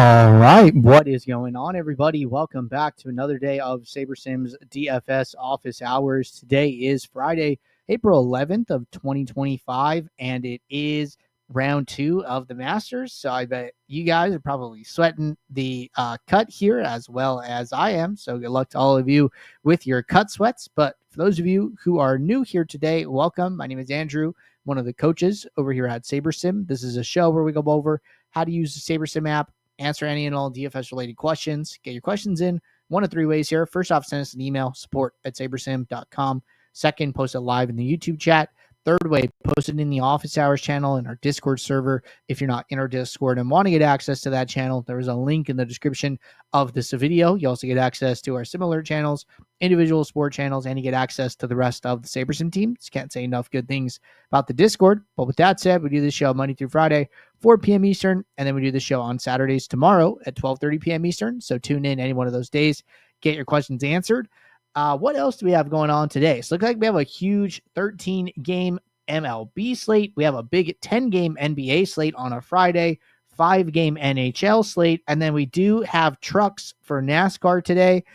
All right, what is going on, everybody? Welcome back to another day of SaberSim's DFS office hours. Today is Friday, April 11th of 2025, and it is round 2 of the Masters. So I bet you guys are probably sweating the cut here as well as I am. So good luck to all of you with your cut sweats. But for those of you who are new here today, welcome. My name is Andrew, one of the coaches over here at SaberSim. This is a show where we go over how to use the SaberSim app, answer any and all DFS related questions. Get your questions in one of 3 ways here. First off, send us an email, support@sabersim.com. Second, post it live in the YouTube chat. Third way, post it in the office hours channel in our Discord server. If you're not in our Discord and want to get access to that channel, there is a link in the description of this video. You also get access to our similar channels, individual sport channels, and you get access to the rest of the SaberSim team. Just can't say enough good things about the Discord. But with that said, we do this show Monday through Friday, 4 p.m. Eastern, and then we do the show on Saturdays tomorrow at 12:30 p.m. Eastern. So tune in any one of those days, get your questions answered. What else do we have going on today? So it looks like we have a huge 13-game MLB slate. We have a big 10-game NBA slate on a Friday, 5-game NHL slate, and then we do have trucks for NASCAR today,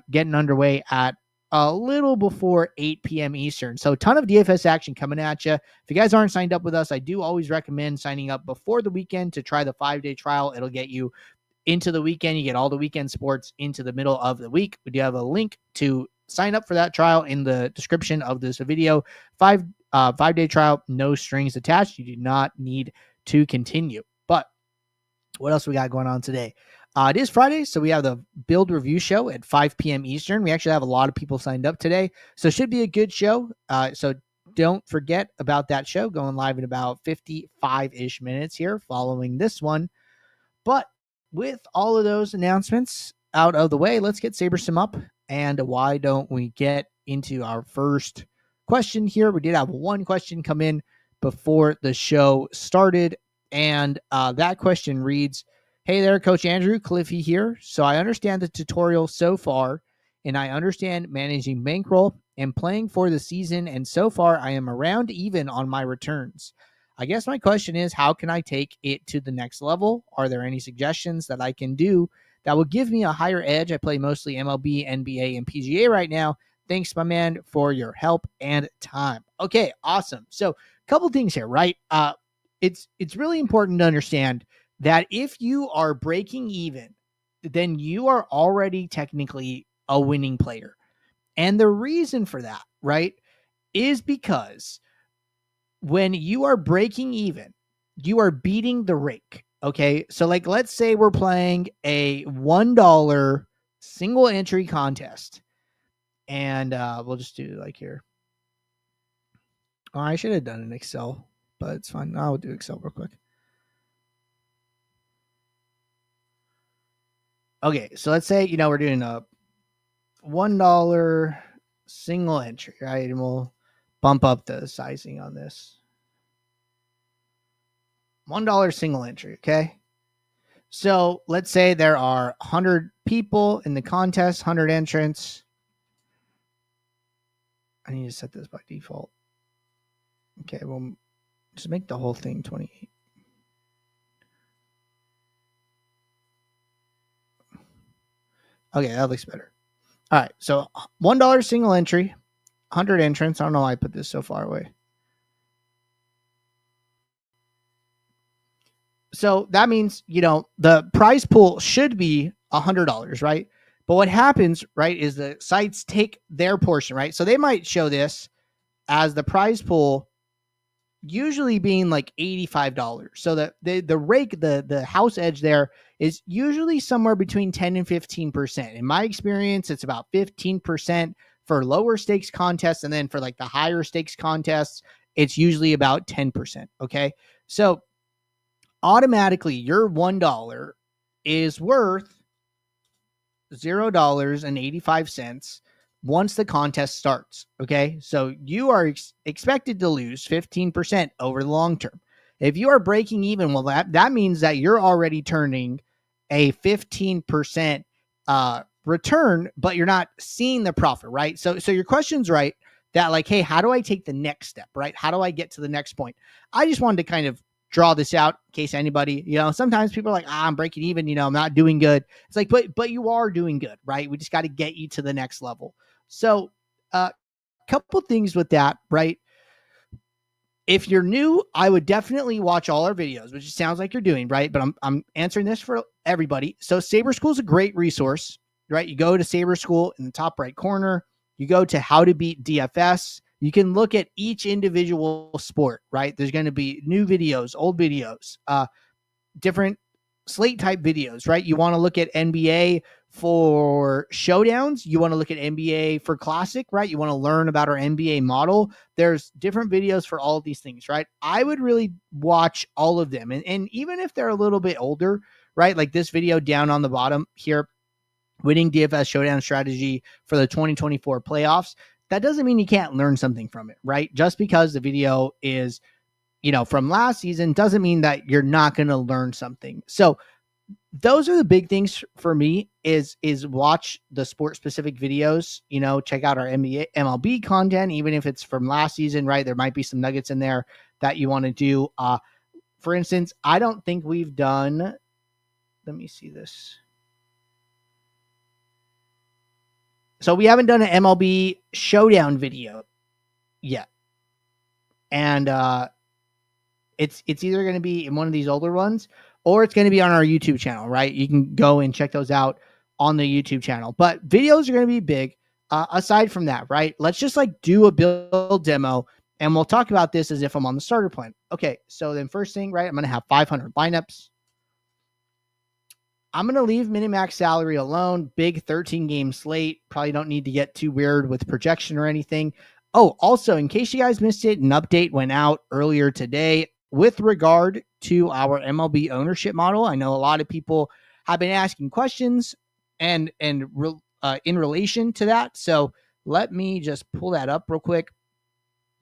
getting underway at a little before 8 p.m. Eastern. So a ton of DFS action coming at you. If you guys aren't signed up with us, I do always recommend signing up before the weekend to try the 5-day trial. It'll get you into the weekend. You get all the weekend sports into the middle of the week. We do have a link to sign up for that trial in the description of this video. 5-day trial, no strings attached. You do not need to continue. But what else we got going on today? It is Friday, so we have the build review show at 5 p.m. Eastern. We actually have a lot of people signed up today, so it should be a good show. So don't forget about that show going live in about 55-ish minutes here following this one. But with all of those announcements out of the way, let's get SaberSim up. And why don't we get into our first question here? We did have one question come in before the show started, and that question reads, "Hey there, Coach Andrew, Cliffy here. So I understand the tutorial so far, and I understand managing bankroll and playing for the season, and so far I am around even on my returns. I guess my question is, how can I take it to the next level? Are there any suggestions that I can do that will give me a higher edge? I play mostly MLB, NBA, and PGA right now. Thanks, my man, for your help and time." Okay, awesome. So a couple things here, right? It's really important to understand that if you are breaking even, then you are already technically a winning player. And the reason for that, right, is because when you are breaking even, you are beating the rake. Okay. So like, let's say we're playing a $1 single entry contest, and we'll just do like here. Oh, I should have done an Excel, but it's fine. I'll do Excel real quick. Okay. So let's say, we're doing a $1 single entry, right? And we'll bump up the sizing on this. $1 single entry, okay? So let's say there are 100 people in the contest, 100 entrants. I need to set this by default. Okay, well, just make the whole thing 28. Okay, that looks better. All right, so $1 single entry, 100 entrants. I don't know why I put this so far away. So that means, the prize pool should be $100, right? But what happens, right, is the sites take their portion, right? So they might show this as the prize pool usually being like $85. So the rake, the house edge there is usually somewhere between 10 and 15%. In my experience, it's about 15% for lower stakes contests. And then for like the higher stakes contests, it's usually about 10%. Okay. So automatically your $1 is worth $0.85 once the contest starts. Okay. So you are expected to lose 15% over the long term. If you are breaking even, well, that means that you're already turning a 15% return, but you're not seeing the profit, right? So your question's right that like, hey, how do I take the next step, right? How do I get to the next point? I just wanted to kind of draw this out in case anybody, sometimes people are like, I'm breaking even, I'm not doing good. It's like, but you are doing good, right? We just got to get you to the next level. So a couple things with that, right? If you're new, I would definitely watch all our videos, which it sounds like you're doing, right? But I'm answering this for everybody. So Saber School is a great resource, right? You go to Saber School in the top right corner, you go to how to beat DFS. You can look at each individual sport, right? There's going to be new videos, old videos, different slate type videos, right? You want to look at NBA for showdowns. You want to look at NBA for classic, right? You want to learn about our NBA model. There's different videos for all of these things, right? I would really watch all of them. And even if they're a little bit older, right? Like this video down on the bottom here, winning DFS showdown strategy for the 2024 playoffs. That doesn't mean you can't learn something from it, right? Just because the video is, from last season doesn't mean that you're not going to learn something. So those are the big things for me is watch the sport specific videos, check out our NBA MLB content, even if it's from last season, right? There might be some nuggets in there that you want to do. For instance, I don't think we've done, let me see this. So we haven't done an MLB showdown video yet. And it's either going to be in one of these older ones or it's going to be on our YouTube channel, right? You can go and check those out on the YouTube channel. But videos are going to be big. Aside from that, right? Let's just like do a build demo and we'll talk about this as if I'm on the starter plan. Okay, so then first thing, right? I'm going to have 500 lineups. I'm going to leave Minimax salary alone. Big 13 game slate. Probably don't need to get too weird with projection or anything. Oh, also, in case you guys missed it, an update went out earlier today with regard to our MLB ownership model. I know a lot of people have been asking questions and in relation to that. So let me just pull that up real quick.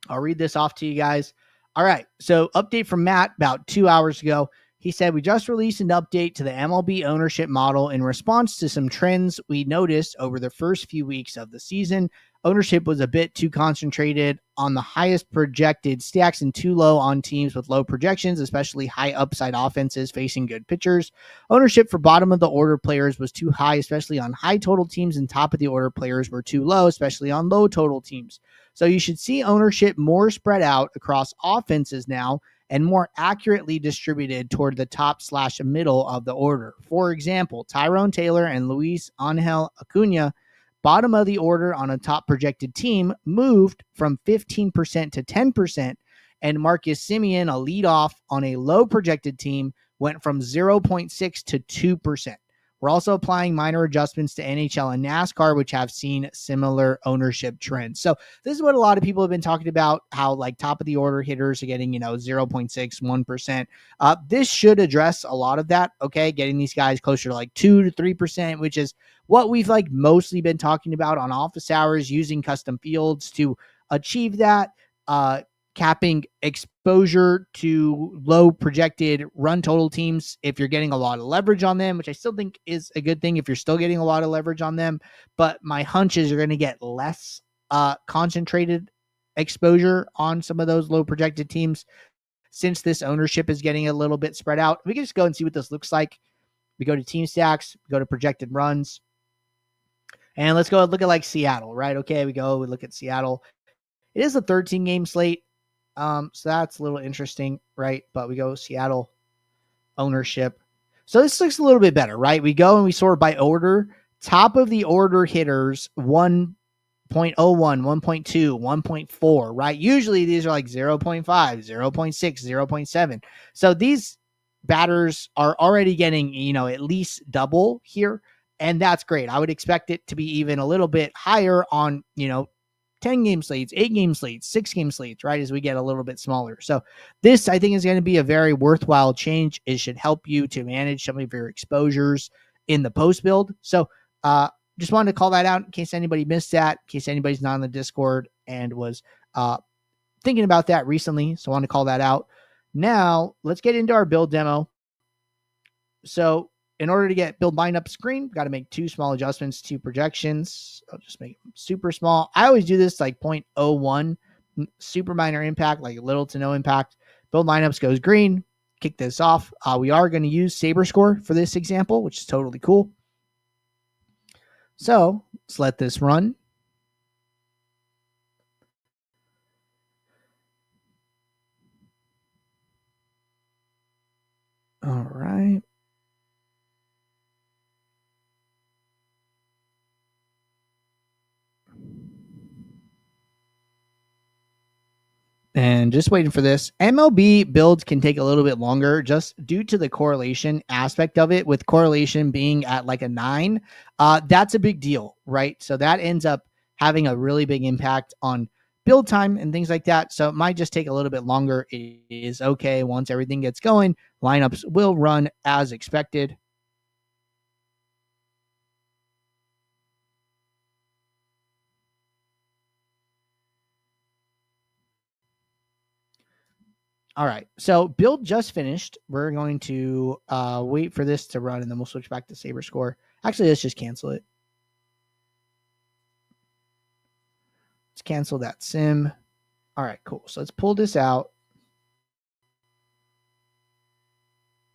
I'll read this off to you guys. All right. So update from Matt about 2 hours ago. He said, we just released an update to the MLB ownership model in response to some trends we noticed over the first few weeks of the season. Ownership was a bit too concentrated on the highest projected stacks and too low on teams with low projections, especially high upside offenses facing good pitchers. Ownership for bottom of the order players was too high, especially on high total teams, and top of the order players were too low, especially on low total teams. So you should see ownership more spread out across offenses now and more accurately distributed toward the top/middle of the order. For example, Tyrone Taylor and Luis Angel Acuna, bottom of the order on a top projected team, moved from 15% to 10%, and Marcus Semien, a leadoff on a low projected team, went from 0.6 to 2%. We're also applying minor adjustments to NHL and NASCAR, which have seen similar ownership trends. So this is what a lot of people have been talking about, how like top of the order hitters are getting, 0.6, 1%. This should address a lot of that, okay? Getting these guys closer to like 2 to 3%, which is what we've like mostly been talking about on office hours, using custom fields to achieve that. Capping exposure to low projected run total teams if you're getting a lot of leverage on them, which I still think is a good thing if you're still getting a lot of leverage on them. But my hunch is you're going to get less concentrated exposure on some of those low projected teams since this ownership is getting a little bit spread out. We can just go and see what this looks like. We go to team stacks, we go to projected runs, and let's go look at like Seattle, right? Okay, we look at Seattle. It is a 13 game slate. So that's a little interesting, right? But we go Seattle ownership. So this looks a little bit better, right? We go and we sort by order. Top of the order hitters, 1.01, 1.2, 1.4, right? Usually these are like 0.5, 0.6, 0.7. So these batters are already getting, at least double here. And that's great. I would expect it to be even a little bit higher on, 10 game slates, 8 game slates, 6 game slates, right? As we get a little bit smaller. So this, I think, is going to be a very worthwhile change. It should help you to manage some of your exposures in the post build. So just wanted to call that out in case anybody missed that, in case anybody's not on the Discord and was thinking about that recently. So I want to call that out. Now let's get into our build demo. So in order to get build lineup screen, got to make 2 small adjustments to projections. I'll just make them super small. I always do this like 0.01, super minor impact, like little to no impact. Build lineups goes green. kick this off. We are going to use SaberScore for this example, which is totally cool. So let's let this run. All right. And just waiting for this. MLB builds can take a little bit longer just due to the correlation aspect of it, with correlation being at like a 9. That's a big deal, right? So that ends up having a really big impact on build time and things like that. So it might just take a little bit longer. It is okay. Once everything gets going, lineups will run as expected. All right. So build just finished. We're going to wait for this to run, and then we'll switch back to SaberScore. Actually, let's just cancel it. Let's cancel that sim. All right, cool. So let's pull this out.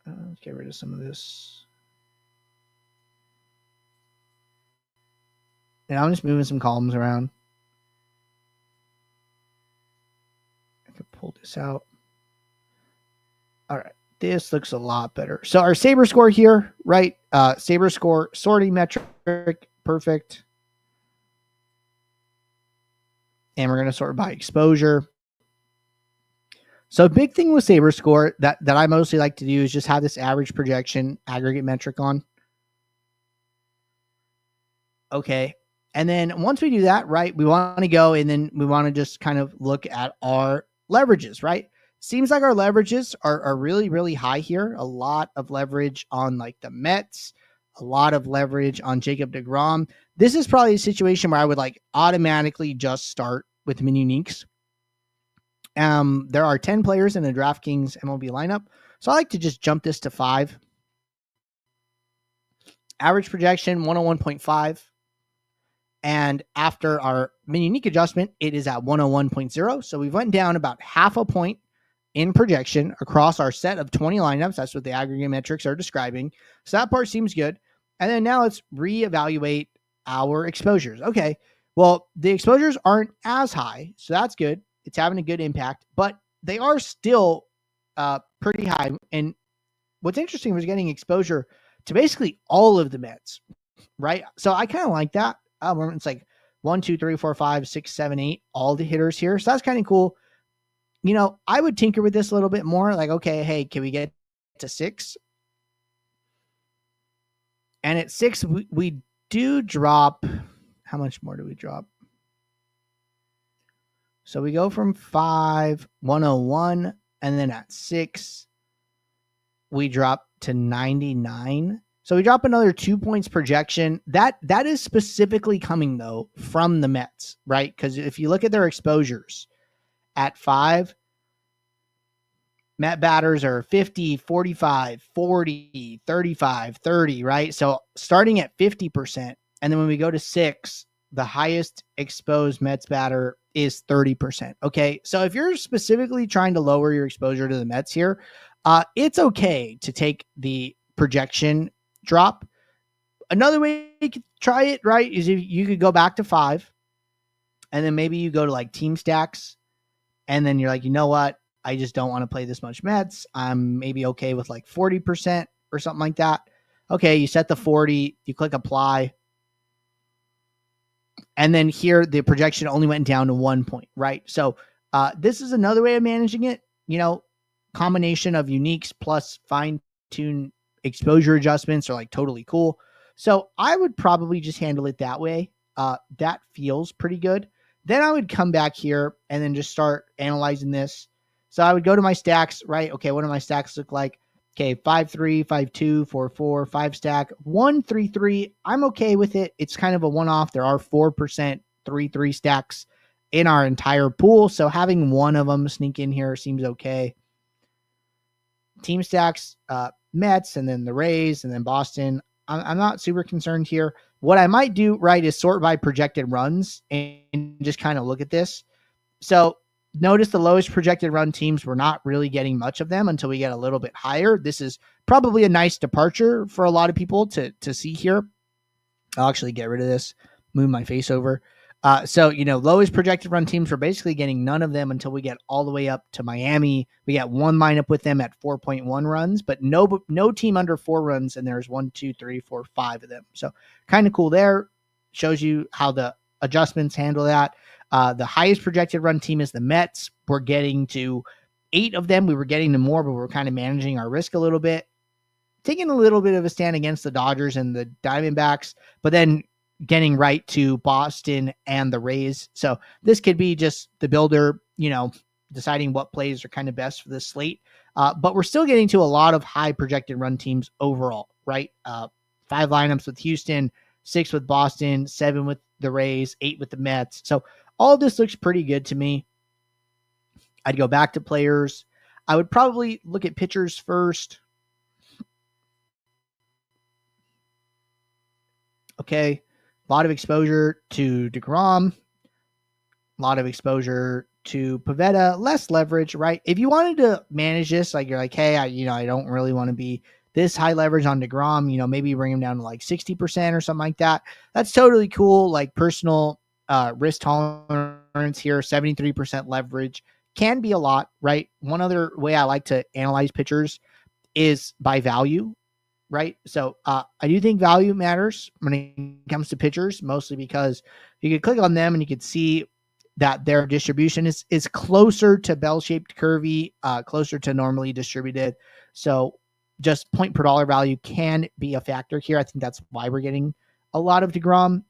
Let's get rid of some of this. And I'm just moving some columns around. I could pull this out. All right. This looks a lot better. So our SaberScore here, right? SaberScore sorting metric, perfect. And we're going to sort by exposure. So a big thing with SaberScore that I mostly like to do is just have this average projection aggregate metric on. Okay. And then once we do that, right, we want to go and then we want to just kind of look at our leverages, right? Seems like our leverages are really, really high here. A lot of leverage on like the Mets, a lot of leverage on Jacob deGrom. This is probably a situation where I would like automatically just start with min uniques. There are 10 players in the DraftKings MLB lineup. So I like to just jump this to 5. Average projection, 101.5. And after our min unique adjustment, it is at 101.0. So we went down about half a point in projection across our set of 20 lineups. That's what the aggregate metrics are describing. So that part seems good. And then now let's reevaluate our exposures. Okay, well, the exposures aren't as high, so that's good. It's having a good impact, but they are still pretty high. And what's interesting was getting exposure to basically all of the Mets, right? So I kind of like that. It's like 1, 2, 3, 4, 5, 6, 7, 8, all the hitters here. So that's kind of cool. You know, I would tinker with this a little bit more. Like, okay, hey, can we get to 6? And at 6, we do drop. How much more do we drop? So we go from 5, 101, and then at 6, we drop to 99. So we drop another 2 points projection. That is specifically coming, though, from the Mets, right? Because if you look at their exposures at 5, Met batters are 50, 45, 40, 35, 30, right? So starting at 50%. And then when we go to 6, the highest exposed Mets batter is 30%. Okay. So if you're specifically trying to lower your exposure to the Mets here, it's okay to take the projection drop. Another way you could try it, right, is if you could go back to 5 and then maybe you go to like team stacks and then you're like, you know what? I just don't want to play this much Mets. I'm maybe okay with like 40% or something like that. Okay, you set the 40, you click apply. And then here, the projection only went down to 1 point, right? So this is another way of managing it. You know, combination of uniques plus fine-tune exposure adjustments are like totally cool. So I would probably just handle it that way. That feels pretty good. Then I would come back here and then just start analyzing this. So I would go to my stacks, right? Okay, what do my stacks look like? Okay, 5-3, 5-2, 4-4, 5 stack, 1-3-3. I'm okay with it. It's kind of a one-off. There are 4% 3-3 stacks in our entire pool. So having one of them sneak in here seems okay. Team stacks, Mets, and then the Rays, and then Boston. I'm not super concerned here. What I might do, right, is sort by projected runs and just kind of look at this. So Notice the lowest projected run teams, we're not really getting much of them until we get a little bit higher. This is probably a nice departure for a lot of people to see here. I'll actually get rid of this, move my face over. So, lowest projected run teams, we're basically getting none of them until we get all the way up to Miami. We got one lineup with them at 4.1 runs, but no team under 4 runs, and there's 1, 2, 3, 4, 5 of them. So kind of cool there. Shows you how the adjustments handle that. The highest projected run team is the Mets. We're getting to 8 of them. We were getting to more, but we're kind of managing our risk a little bit. Taking a little bit of a stand against the Dodgers and the Diamondbacks, but then getting right to Boston and the Rays. So this could be just the builder, deciding what plays are kind of best for this slate. But we're still getting to a lot of high projected run teams overall, right? 5 lineups with Houston, 6 with Boston, 7 with the Rays, 8 with the Mets. So all of this looks pretty good to me. I'd go back to players. I would probably look at pitchers first. Okay, a lot of exposure to DeGrom, a lot of exposure to Pivetta, less leverage, right? If you wanted to manage this, like you're like, hey, I don't really want to be this high leverage on DeGrom, maybe bring him down to like 60% or something like that. That's totally cool. Like personal risk tolerance here, 73% leverage can be a lot, right? One other way I like to analyze pitchers is by value. Right. So I do think value matters when it comes to pitchers, mostly because you could click on them and you could see that their distribution is closer to bell-shaped curvy, closer to normally distributed. So just point per dollar value can be a factor here. I think that's why we're getting a lot of DeGrom.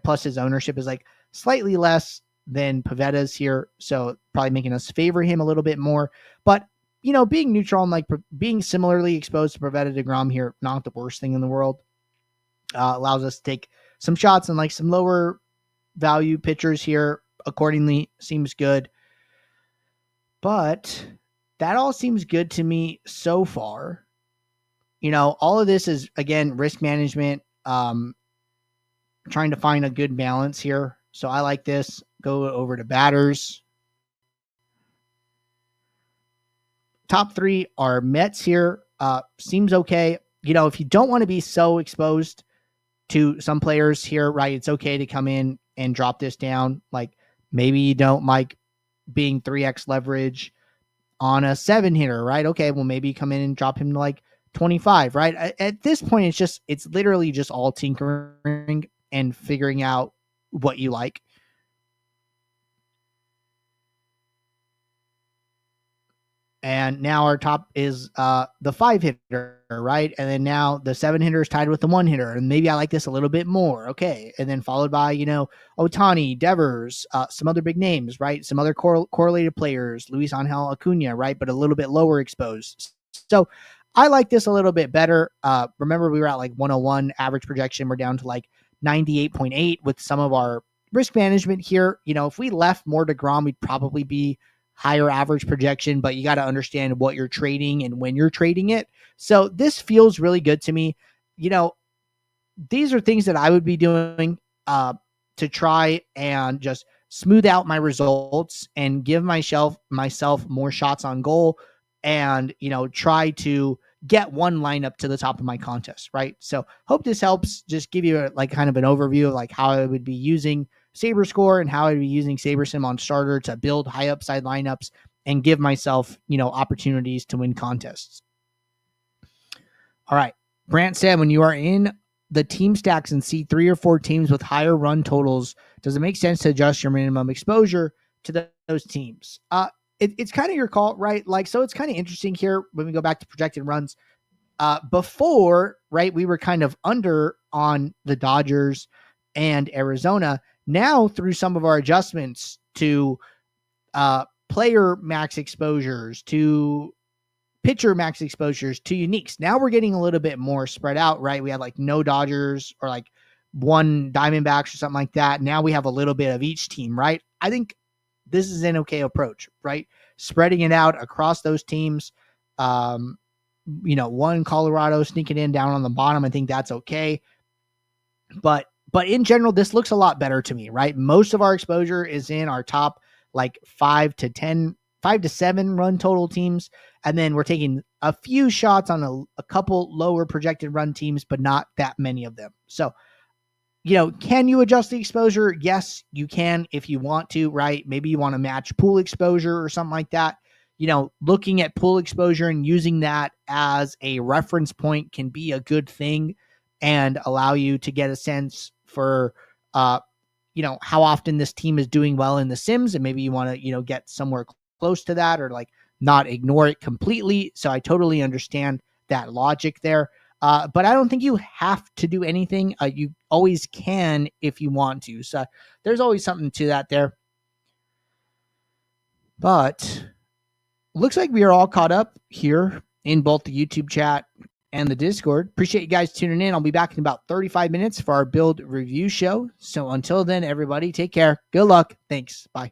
Plus his ownership is like slightly less than Pivetta's here. So probably making us favor him a little bit more. But being neutral and like being similarly exposed to Pivetta DeGrom here, not the worst thing in the world. Allows us to take some shots and like some lower value pitchers here accordingly. Seems good. But that all seems good to me so far. All of this is, again, risk management, trying to find a good balance here. So I like this. Go over to batters. Top 3 are Mets here. Seems okay. If you don't want to be so exposed to some players here, right, it's okay to come in and drop this down. Like maybe you don't like being 3x leverage on a 7 hitter, right? Okay, well maybe come in and drop him to like 25, right? At this point, it's literally just all tinkering and figuring out what you like. And now our top is the 5 hitter, right? And then now the 7 hitter is tied with the 1 hitter. And maybe I like this a little bit more. Okay. And then followed by, Ohtani, Devers, some other big names, right? Some other correlated players, Luis Angel Acuna, right? But a little bit lower exposed. So I like this a little bit better. Remember, we were at like 101 average projection. We're down to like 98.8 with some of our risk management here. If we left more DeGrom, we'd probably be higher average projection, but you got to understand what you're trading and when you're trading it. So this feels really good to me. These are things that I would be doing to try and just smooth out my results and give myself more shots on goal and, try to get one lineup to the top of my contest, right? So hope this helps just give you kind of an overview of like how I would be using SaberScore and how I'd be using SaberSim on starter to build high upside lineups and give myself, opportunities to win contests. All right. Brant said, when you are in the team stacks and see 3 or 4 teams with higher run totals, does it make sense to adjust your minimum exposure to those teams? It's kind of your call, right? So it's kind of interesting here when we go back to projected runs. Before, right, we were kind of under on the Dodgers and Arizona. Now, through some of our adjustments to player max exposures, to pitcher max exposures, to uniques, now we're getting a little bit more spread out, right? We had like no Dodgers or like 1 Diamondbacks or something like that. Now we have a little bit of each team, right? I think this is an okay approach, right? Spreading it out across those teams. 1 Colorado sneaking in down on the bottom. I think that's okay. But in general, this looks a lot better to me, right? Most of our exposure is in our top like 5 to 7 run total teams. And then we're taking a few shots on a couple lower projected run teams, but not that many of them. So, can you adjust the exposure? Yes, you can if you want to, right? Maybe you want to match pool exposure or something like that. Looking at pool exposure and using that as a reference point can be a good thing and allow you to get a sense for, how often this team is doing well in the Sims. And maybe you want to, get somewhere close to that or like not ignore it completely. So I totally understand that logic there. But I don't think you have to do anything. You always can if you want to. So there's always something to that there. But looks like we are all caught up here in both the YouTube chat and the Discord. Appreciate you guys tuning in. I'll be back in about 35 minutes for our build review show. So until then, everybody, take care. Good luck. Thanks. Bye.